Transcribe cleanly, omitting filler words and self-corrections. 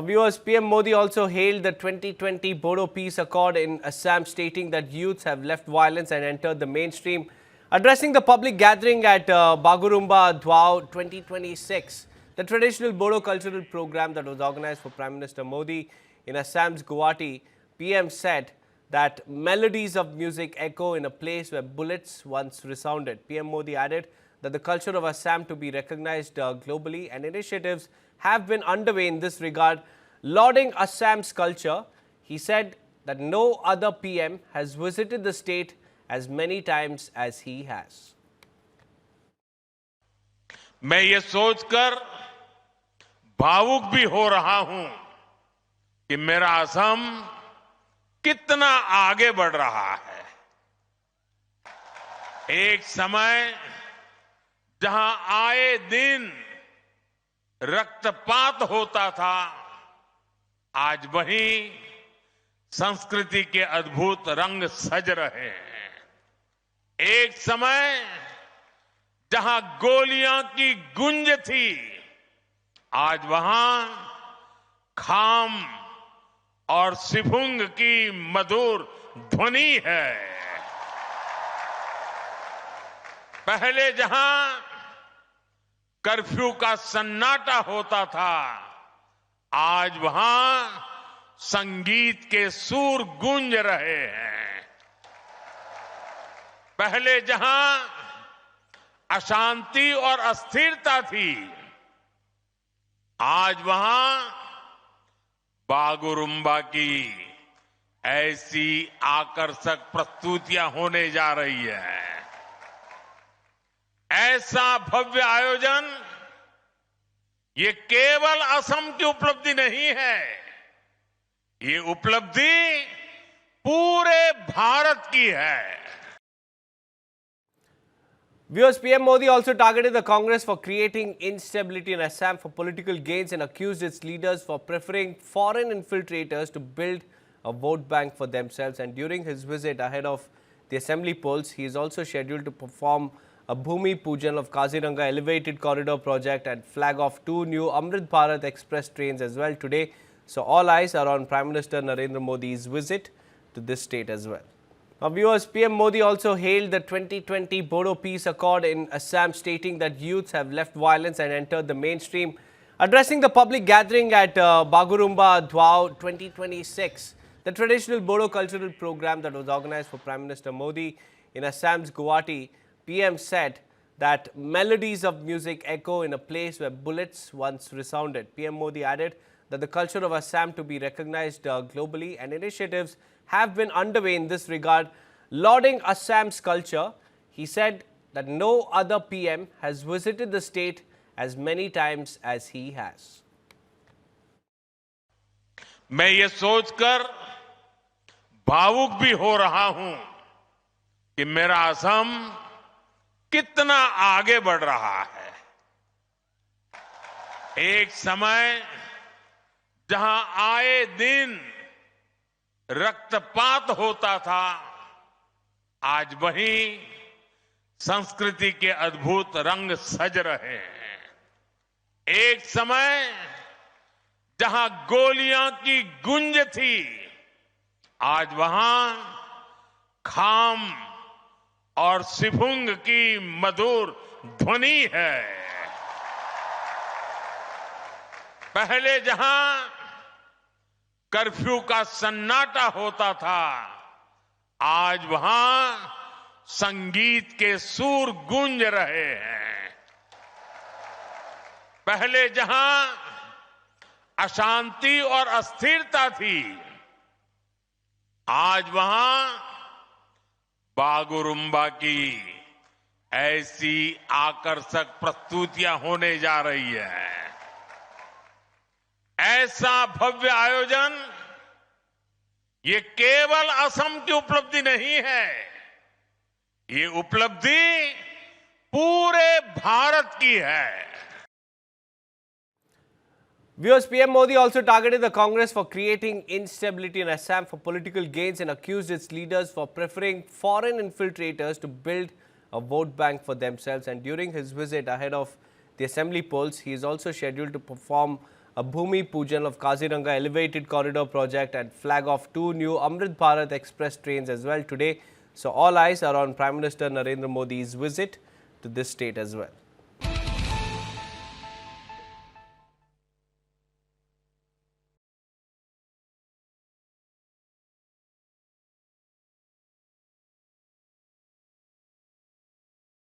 Viewers, PM Modi also hailed the 2020 Bodo Peace Accord in Assam, stating that youths have left violence and entered the mainstream. Addressing the public gathering at Bagurumba Dwao 2026, the traditional Bodo cultural program that was organized for Prime Minister Modi in Assam's Guwahati, PM said that melodies of music echo in a place where bullets once resounded. PM Modi added that the culture of Assam to be recognized globally, and initiatives have been underway in this regard. Lauding Assam's culture, he said that no other PM has visited the state as many times as he has. मैं ये सोचकर भावुक भी हो रहा हूं कि मेरा असम कितना आगे बढ़ रहा है। एक समय जहां आए दिन रक्तपात होता था, आज वहीं संस्कृति के अद्भुत रंग सज रहे हैं। एक समय जहां गोलियां की गूंज थी, आज वहां खाम और सिफुंग की मधुर ध्वनि है। पहले जहां कर्फ्यू का सन्नाटा होता था, आज वहां संगीत के सुर गूंज रहे हैं। पहले जहां अशांति और अस्थिरता थी, आज वहां बागुरुम्बा की ऐसी आकर्षक प्रस्तुतियां होने जा रही है। ऐसा भव्य आयोजन ये केवल असम की उपलब्धि नहीं है, ये उपलब्धि पूरे भारत की है। Viewers, PM Modi also targeted the Congress for creating instability in Assam for political gains and accused its leaders for preferring foreign infiltrators to build a vote bank for themselves. And during his visit ahead of the assembly polls, he is also scheduled to perform a Bhumi Pujan of Kaziranga Elevated Corridor project and flag off 2 new Amrit Bharat Express trains as well today. So all eyes are on Prime Minister Narendra Modi's visit to this state as well. Now, viewers, PM Modi also hailed the 2020 Bodo Peace Accord in Assam, stating that youths have left violence and entered the mainstream. Addressing the public gathering at Bagurumba Dwao 2026, the traditional Bodo cultural program that was organized for Prime Minister Modi in Assam's Guwahati, PM said that melodies of music echo in a place where bullets once resounded. PM Modi added that the culture of Assam to be recognized globally, and initiatives have been underway in this regard. Lauding Assam's culture, he said that no other PM has visited the state as many times as he has. मैं ये सोचकर भावुक भी हो रहा हूं कि मेरा असम कितना आगे बढ़ रहा है। एक समय जहां आए दिन रक्तपात होता था, आज वहीं संस्कृति के अद्भुत रंग सज रहे हैं। एक समय जहां गोलियां की गूंज थी, आज वहां खाम और सिफुंग की मधुर ध्वनि है। पहले जहां कर्फ्यू का सन्नाटा होता था, आज वहां संगीत के सुर गूंज रहे हैं। पहले जहां अशांति और अस्थिरता थी, आज वहां बागुरुम्बा की ऐसी आकर्षक प्रस्तुतियां होने जा रही है। ऐसा भव्य आयोजन ये केवल असम की उपलब्धि नहीं है, ये उपलब्धि पूरे भारत की है। Viewers, PM Modi also targeted the Congress for creating instability in Assam for political gains and accused its leaders for preferring foreign infiltrators to build a vote bank for themselves. And during his visit ahead of the assembly polls, he is also scheduled to perform a Bhumi Pujan of Kaziranga Elevated Corridor Project and flag off 2 new Amrit Bharat Express trains as well today. So all eyes are on Prime Minister Narendra Modi's visit to this state as well.